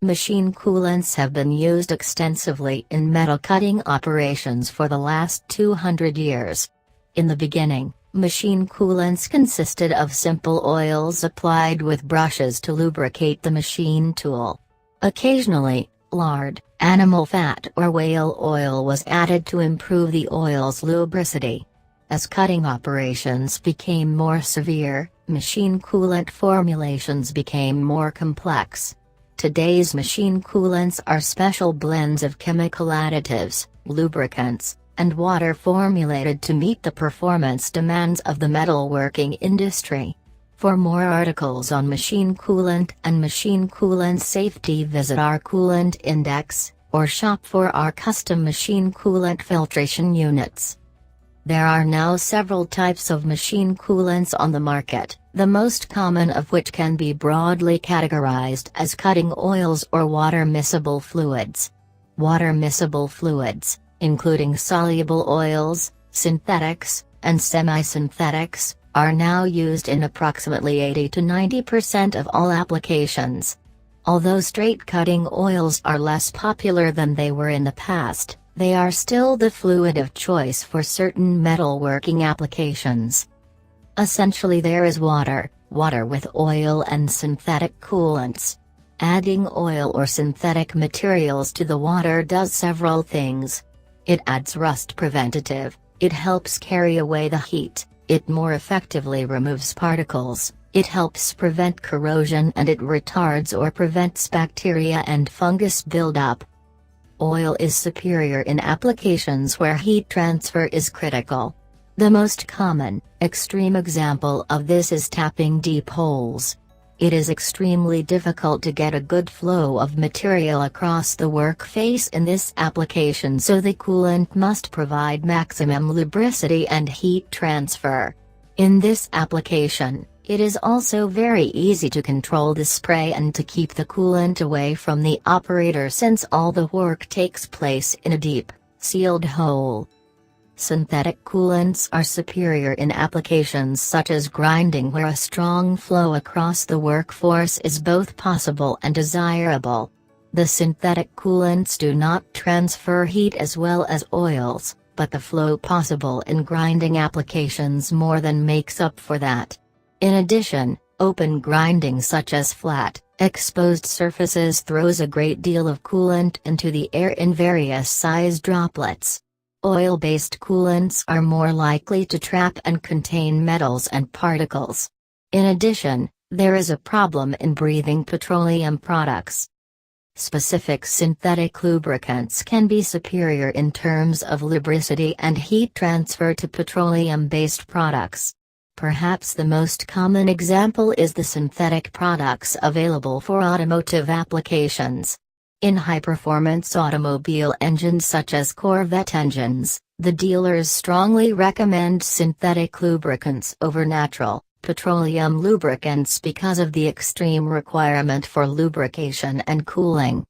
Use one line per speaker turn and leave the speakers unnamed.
Machine coolants have been used extensively in metal cutting operations for the last 200 years. In the beginning, machine coolants consisted of simple oils applied with brushes to lubricate the machine tool. Occasionally, lard, animal fat or whale oil was added to improve the oil's lubricity. As cutting operations became more severe, machine coolant formulations became more complex. Today's machine coolants are special blends of chemical additives, lubricants, and water formulated to meet the performance demands of the metalworking industry. For more articles on machine coolant and machine coolant safety, visit our Coolant Index, or shop for our custom machine coolant filtration units. There are now several types of machine coolants on the market, the most common of which can be broadly categorized as cutting oils or water-miscible fluids. Water-miscible fluids, including soluble oils, synthetics, and semi-synthetics, are now used in approximately 80 to 90% of all applications. Although straight cutting oils are less popular than they were in the past, they are still the fluid of choice for certain metalworking applications. Essentially, there is water with oil and synthetic coolants. Adding oil or synthetic materials to the water does several things. It adds rust preventative, it helps carry away the heat, it more effectively removes particles, it helps prevent corrosion, and it retards or prevents bacteria and fungus buildup. Oil is superior in applications where heat transfer is critical. The most common, extreme example of this is tapping deep holes. It is extremely difficult to get a good flow of material across the workface in this application, so the coolant must provide maximum lubricity and heat transfer. In this application, it is also very easy to control the spray and to keep the coolant away from the operator, since all the work takes place in a deep, sealed hole. Synthetic coolants are superior in applications such as grinding, where a strong flow across the workforce is both possible and desirable. The synthetic coolants do not transfer heat as well as oils, but the flow possible in grinding applications more than makes up for that. In addition, open grinding such as flat, exposed surfaces throws a great deal of coolant into the air in various size droplets. Oil-based coolants are more likely to trap and contain metals and particles. In addition, there is a problem in breathing petroleum products. Specific synthetic lubricants can be superior in terms of lubricity and heat transfer to petroleum-based products. Perhaps the most common example is the synthetic products available for automotive applications. In high-performance automobile engines such as Corvette engines, the dealers strongly recommend synthetic lubricants over natural, petroleum lubricants because of the extreme requirement for lubrication and cooling.